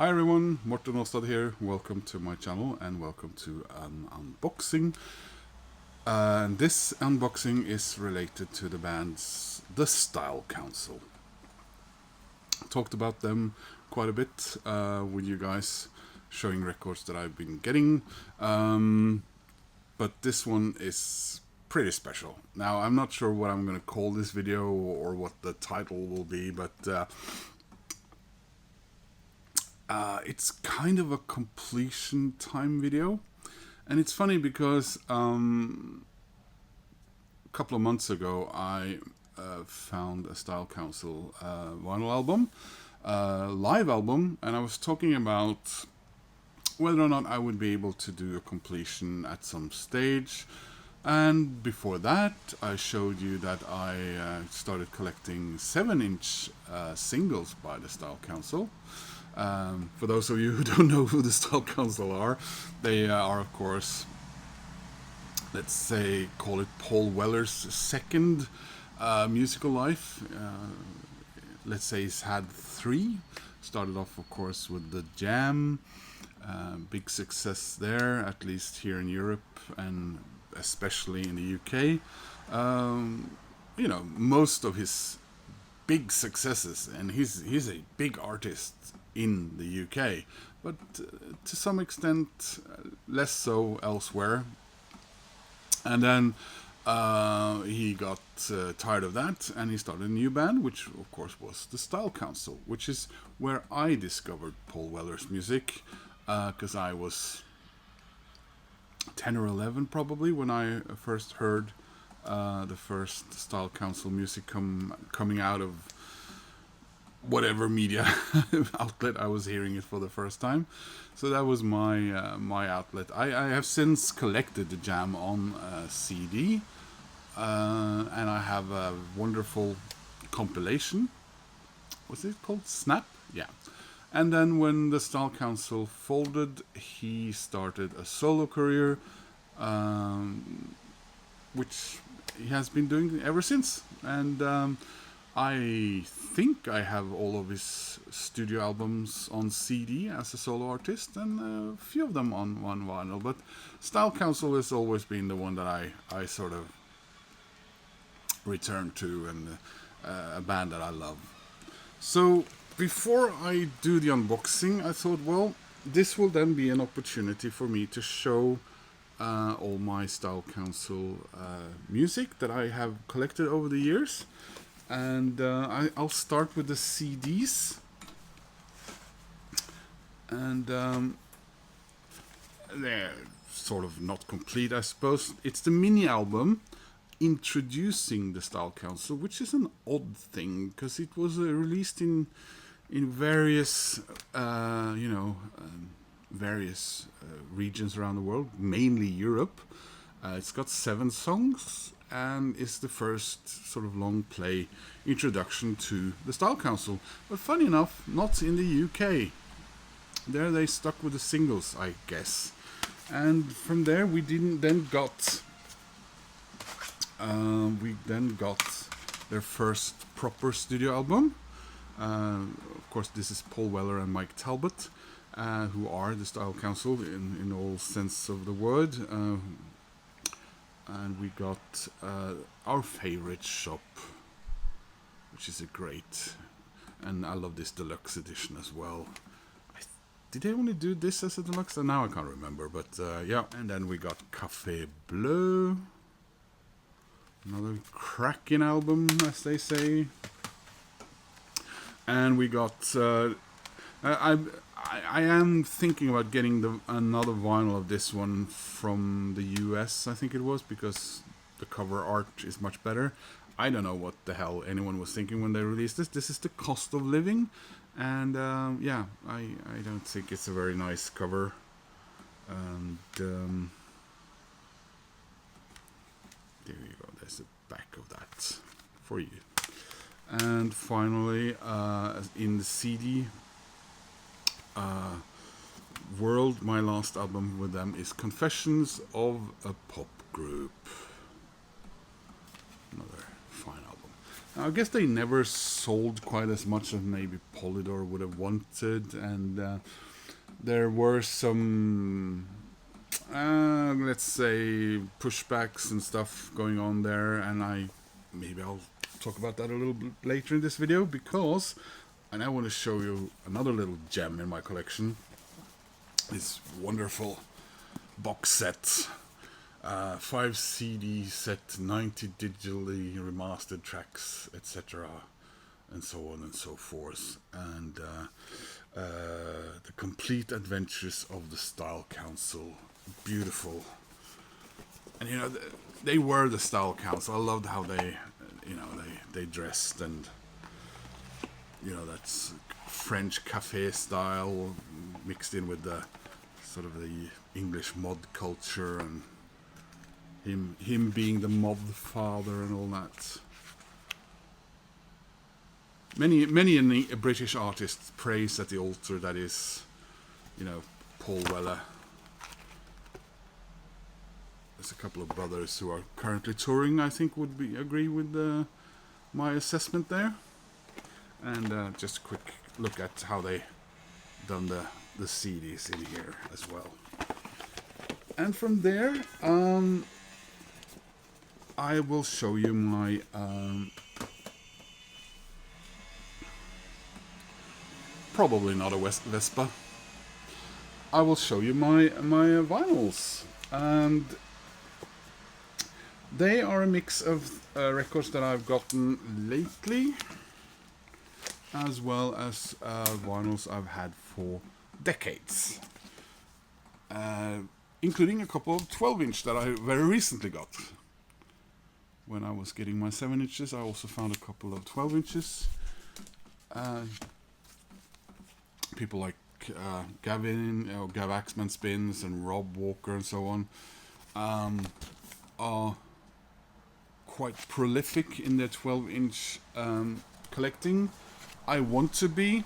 Hi everyone, Morten Ostad here. Welcome to my channel and welcome to an unboxing. This unboxing is related to the band's The Style Council. Talked about them quite a bit with you guys, showing records that I've been getting. But this one is pretty special. Now, I'm not sure what I'm going to call this video or what the title will be, but it's kind of a completion time video. And it's funny because a couple of months ago I found a Style Council vinyl album, live album, and I was talking about whether or not I would be able to do a completion at some stage. And before that, I showed you that I started collecting 7-inch singles by the Style Council. For those of you who don't know who the Style Council are, they are, of course, let's say, call it Paul Weller's second musical life. Let's say he's had 3. Started off, of course, with the Jam. Big success there, at least here in Europe and especially in the UK. You know, most of his big successes, and he's a big artist in the UK, but to some extent less so elsewhere. And then he got tired of that, and he started a new band, which of course was the Style Council, which is where I discovered Paul Weller's music, because I was 10 or 11 probably when I first heard the first Style Council music coming out of whatever media outlet I was hearing it for the first time. So that was my my outlet. I have since collected the Jam on CD, and I have a wonderful compilation. Was it called Snap? Yeah. And then when the Style Council folded, he started a solo career, which he has been doing ever since. And I think I have all of his studio albums on CD as a solo artist, and a few of them on one vinyl. But Style Council has always been the one that I sort of return to, and a band that I love. So before I do the unboxing, I thought, well, this will then be an opportunity for me to show all my Style Council music that I have collected over the years. And I'll start with the CDs. And they're sort of not complete, I suppose. It's the mini album introducing the Style Council, which is an odd thing, because it was released in various, various regions around the world, mainly Europe. It's got 7 songs, and is the first sort of long play introduction to the Style Council. But funny enough, not in the UK. There they stuck with the singles, I guess. And from there we then got their first proper studio album. Of course, this is Paul Weller and Mike Talbot, who are the Style Council in all sense of the word. And we got Our Favorite Shop, which is a great, and I love this deluxe edition as well. Did they only do this as a deluxe? Now I can't remember, but yeah. And then we got Café Bleu, another cracking album, as they say. And we got I am thinking about getting another vinyl of this one from the US, I think it was, because the cover art is much better. I don't know what the hell anyone was thinking when they released this. This is The Cost of Living, and yeah, I don't think it's a very nice cover. And there you go, there's the back of that for you. And finally, in the CD world, my last album with them is Confessions of a Pop Group. Another fine album. I guess they never sold quite as much as maybe Polydor would have wanted, and there were some, let's say, pushbacks and stuff going on there, and maybe I'll talk about that a little bit later in this video, because I now want to show you another little gem in my collection. This wonderful box set. 5 CD set, 90 digitally remastered tracks, etc., and so on and so forth. And the complete adventures of the Style Council. Beautiful. And you know, they were the Style Council. I loved how they, you know, they dressed, and you know, that's French cafe style mixed in with the sort of the English mod culture, and him being the Modfather and all that. Many British artists praise at the altar that is, you know, Paul Weller. There's a couple of brothers who are currently touring, I think would agree with my assessment there. And just a quick look at how they done the CDs in here as well. And from there, I will show you my probably not a Vespa. I will show you my vinyls, and they are a mix of records that I've gotten lately, as well as vinyls I've had for decades, including a couple of 12-inch that I very recently got. When I was getting my 7-inches, I also found a couple of 12-inches. People like Gavin, Gav Axman Spins, and Rob Walker, and so on, are quite prolific in their 12-inch collecting. I want to be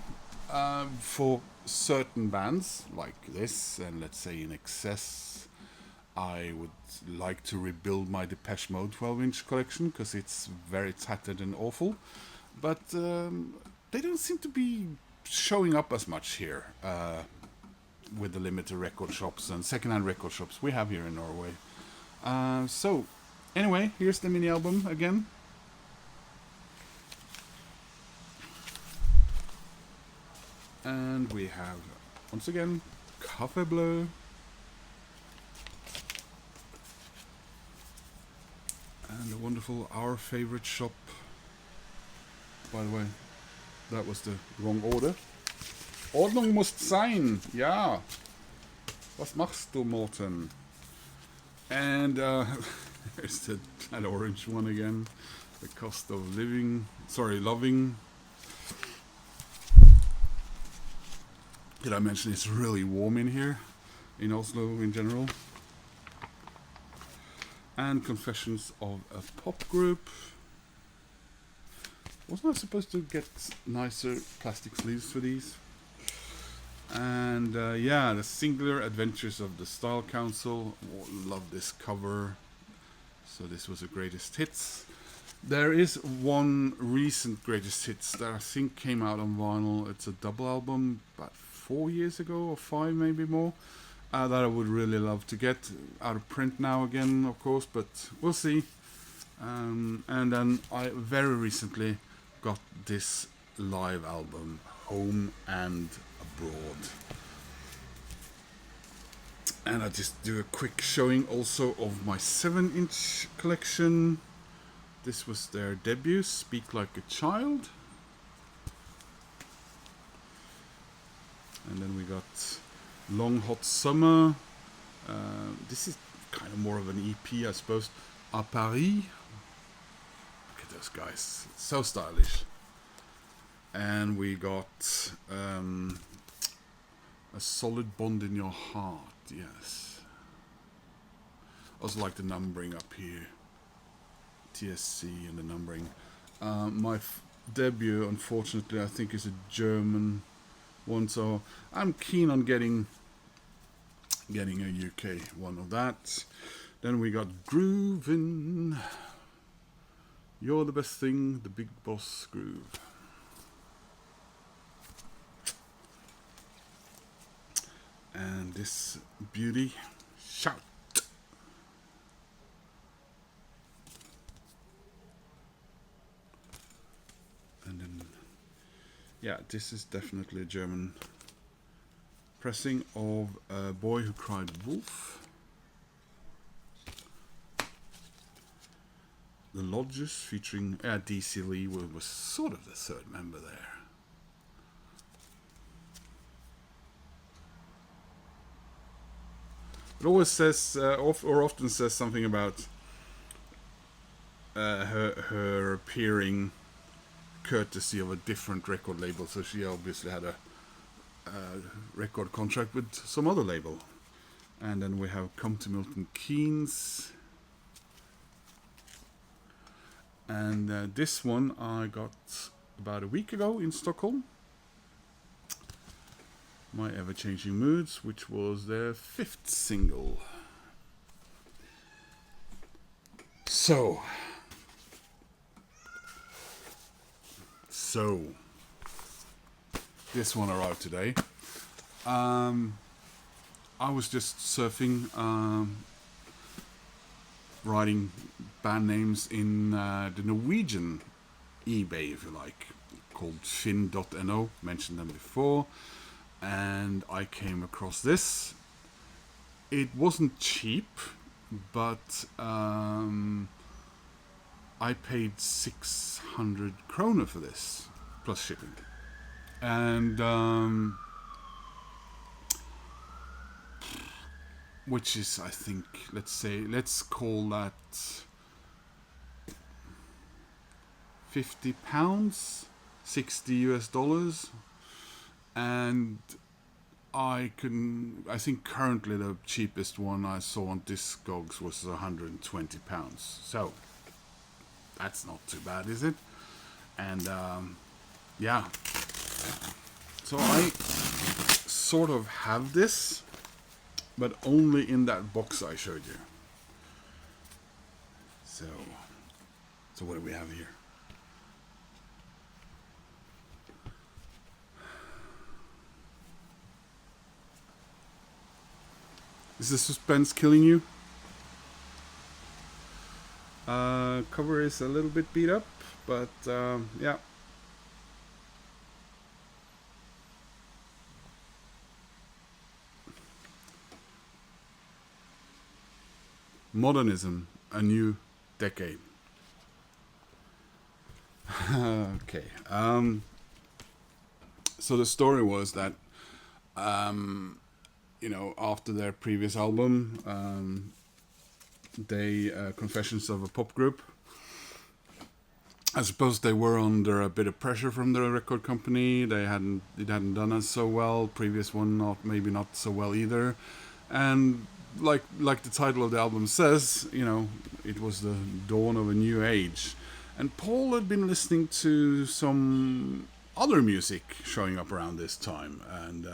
for certain bands like this, and let's say In Excess. I would like to rebuild my Depeche Mode 12-inch collection, because it's very tattered and awful. But they don't seem to be showing up as much here with the limited record shops and second-hand record shops we have here in Norway. So, anyway, here's the mini album again. And we have, once again, Café Bleu. And the wonderful Our Favorite Shop. By the way, that was the wrong order. Ordnung muss sein. Ja. Was machst du, Morten? And there's that orange one again. The Cost of Living. Sorry, Loving. Did I mention it's really warm in here? In Oslo in general. And Confessions of a Pop Group. Wasn't I supposed to get nicer plastic sleeves for these? And yeah, The Singular Adventures of the Style Council. Oh, love this cover. So this was a greatest hits. There is one recent greatest hits that I think came out on vinyl. It's a double album about 4 years ago, or 5 maybe more. That I would really love to get out of print now again, of course, but we'll see. And then I very recently got this live album, Home and Abroad. And I just do a quick showing also of my 7-inch collection. This was their debut, Speak Like a Child. And then we got Long Hot Summer. This is kind of more of an EP, I suppose. À Paris. Look at those guys. So stylish. And we got A Solid Bond in Your Heart. Yes. I also like the numbering up here. TSC and the numbering. My debut, unfortunately, I think is a German one, so I'm keen on getting a UK one of that. Then we got Groovin', You're the best thing, the Big Boss Groove. And this beauty, Shout. And then, yeah, this is definitely a German pressing of A Boy Who Cried Wolf. The Lodgers featuring DC Lee was sort of the third member there. It always says, or often says something about her appearing courtesy of a different record label, so she obviously had a record contract with some other label. And then we have Come to Milton Keynes. And this one I got about a week ago in Stockholm. My Ever-Changing Moods, which was their 5th single. So, this one arrived today. I was just surfing, writing band names in the Norwegian eBay, if you like, called Finn.no, mentioned them before, and I came across this. It wasn't cheap, but I paid 600 kroner for this, plus shipping. And which is, I think, let's call that £50, $60. And I think currently the cheapest one I saw on Discogs was £120. So that's not too bad, is it? And yeah, so I sort of have this, but only in that box I showed you. So what do we have here? Is the suspense killing you? Cover is a little bit beat up, but yeah. Modernism, a new decade. Okay. So the story was that, after their previous album, they Confessions of a Pop Group. I suppose they were under a bit of pressure from the record company. It hadn't done us so well. Previous one, maybe not so well either. And like the title of the album says, it was the dawn of a new age. And Paul had been listening to some other music showing up around this time, and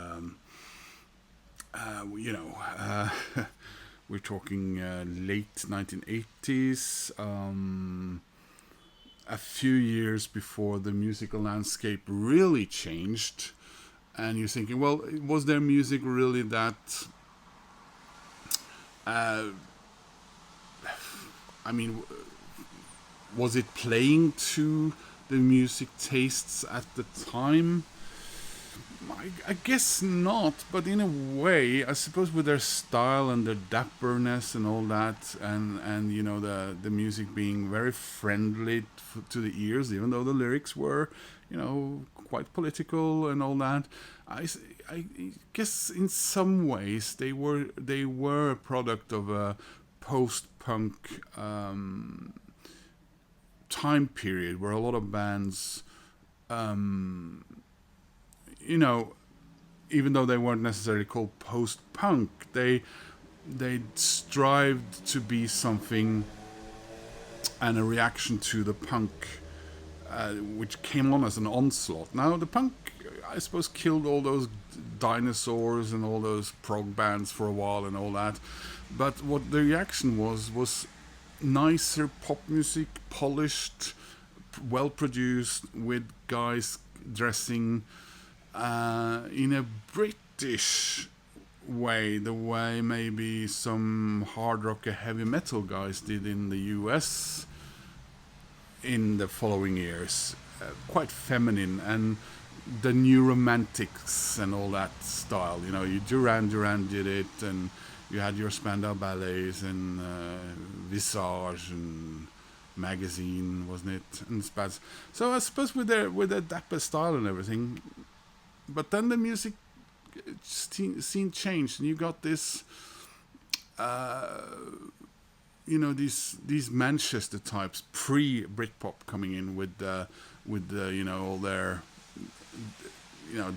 we're talking late 1980s, a few years before the musical landscape really changed. And you're thinking, well, was their music really that... was it playing to the music tastes at the time? I guess not, but in a way, I suppose with their style and their dapperness and all that, and the music being very friendly to the ears, even though the lyrics were, quite political and all that. I guess in some ways they were a product of a post-punk time period where a lot of bands, even though they weren't necessarily called post-punk, they strived to be something and a reaction to the punk, which came on as an onslaught. Now, the punk, I suppose, killed all those dinosaurs and all those prog bands for a while and all that. But what the reaction was nicer pop music, polished, well produced, with guys dressing in a British way, the way maybe some hard rock or heavy metal guys did in the US in the following years. Quite feminine, and the new romantics and all that style. You know, Duran did it, and you had your Spandau Ballets and Visage and Magazine, wasn't it? And Spaz. So I suppose with their dapper style and everything, but then the music scene changed, and you got this. These Manchester types pre Britpop coming in with all their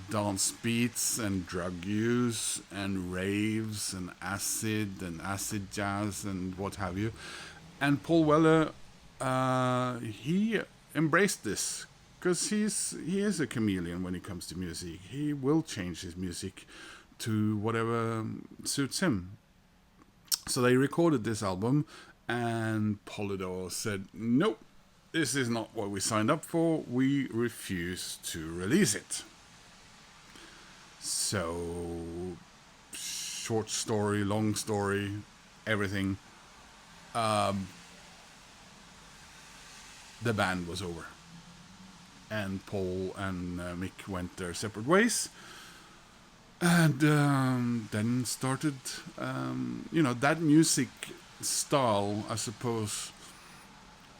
dance beats and drug use and raves and acid jazz and what have you. And Paul Weller, he embraced this because he is a chameleon when it comes to music. He will change his music to whatever suits him. So they recorded this album, and Polydor said, nope, this is not what we signed up for. We refuse to release it. So, short story, long story, everything. The band was over. And Paul and Mick went their separate ways. And then started, that music style, I suppose,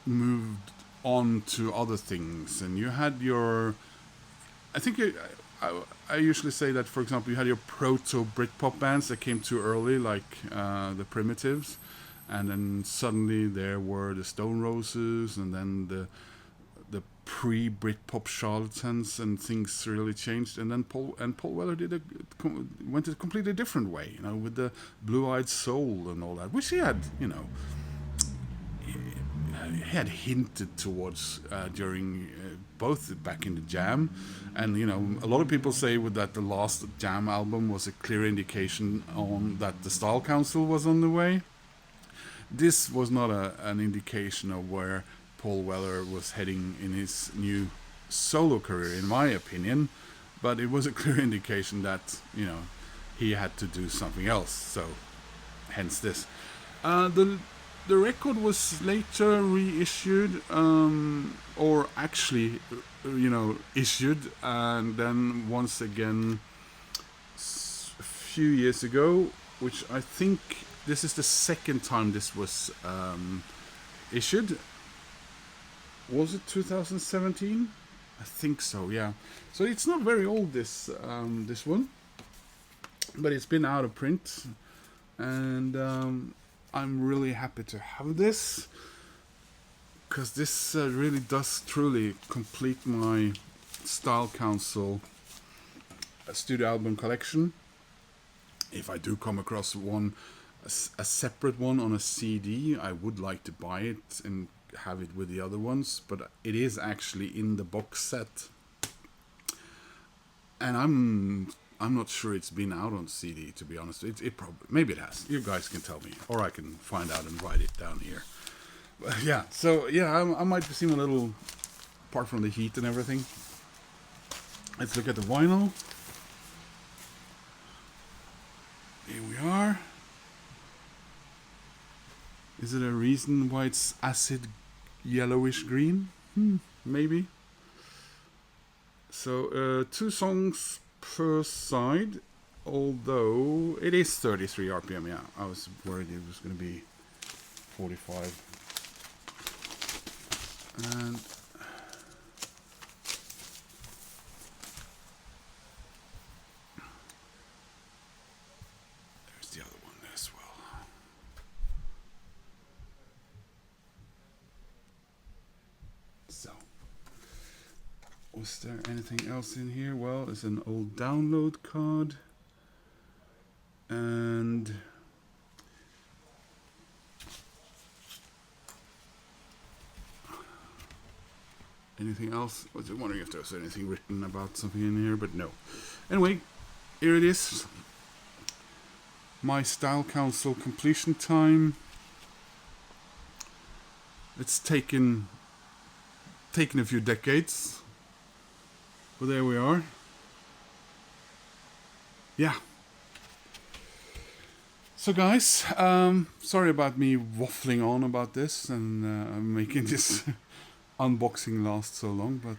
moved on to other things. And you had your, I usually say that, for example, you had your proto-Britpop bands that came too early, like the Primitives. And then suddenly there were the Stone Roses, and then the pre-Britpop charlatans, and things really changed. And then Paul Weller went a completely different way, with the Blue-Eyed Soul and all that, which he had, he had hinted towards during both back in the Jam, and a lot of people say that the last Jam album was a clear indication on that the Style Council was on the way. This was not an indication of where Paul Weller was heading in his new solo career, in my opinion, but it was a clear indication that he had to do something else. So, hence this. The record was later reissued, or actually, issued, and then once again a few years ago, which I think this is the second time this was issued. Was it 2017? I think so, yeah. So it's not very old, this one, but it's been out of print, and I'm really happy to have this, because this really does truly complete my Style Council studio album collection. If I do come across one, a separate one on a CD, I would like to buy it and have it with the other ones, but it is actually in the box set, and I'm not sure it's been out on CD, to be honest. It probably, maybe it has. You guys can tell me, or I can find out and write it down here. But yeah, so yeah, I might seem a little, apart from the heat and everything. Let's look at the vinyl. Here we are. Is it a reason why it's acid yellowish green? Maybe. So 2 songs per side, although it is 33 RPM. Yeah, I was worried it was going to be 45. And there's the other one as well. So, was there anything else in here? Well, there's an old download card. And anything else? I was wondering if there was anything written about something in here, but no. Anyway, here it is. My Style Council completion time. It's taken a few decades, but there we are. Yeah. So guys, sorry about me waffling on about this and making this unboxing last so long, but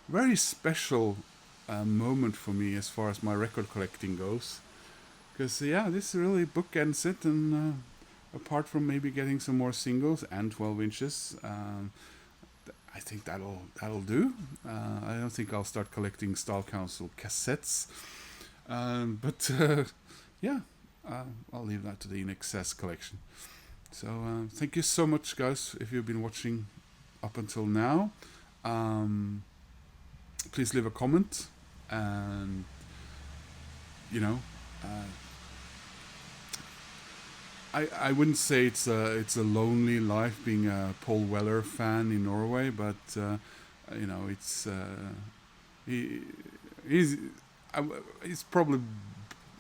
very special moment for me as far as my record collecting goes. Because yeah, this really bookends it, and apart from maybe getting some more singles and 12 inches, I think that'll do. I don't think I'll start collecting Style Council cassettes, but yeah, I'll leave that to the InXS collection. So thank you so much, guys, if you've been watching up until now. Please leave a comment, and you know, I wouldn't say it's a lonely life being a Paul Weller fan in Norway, but you know, it's he's probably,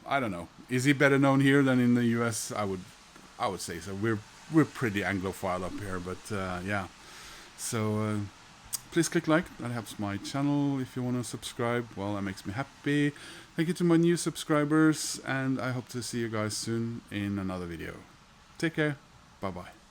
I don't know, is he better known here than in the US? I would say so. We're pretty Anglophile up here, but yeah. So please click like. That helps my channel. If you want to subscribe, well, that makes me happy. Thank you to my new subscribers, and I hope to see you guys soon in another video. Take care. Bye bye.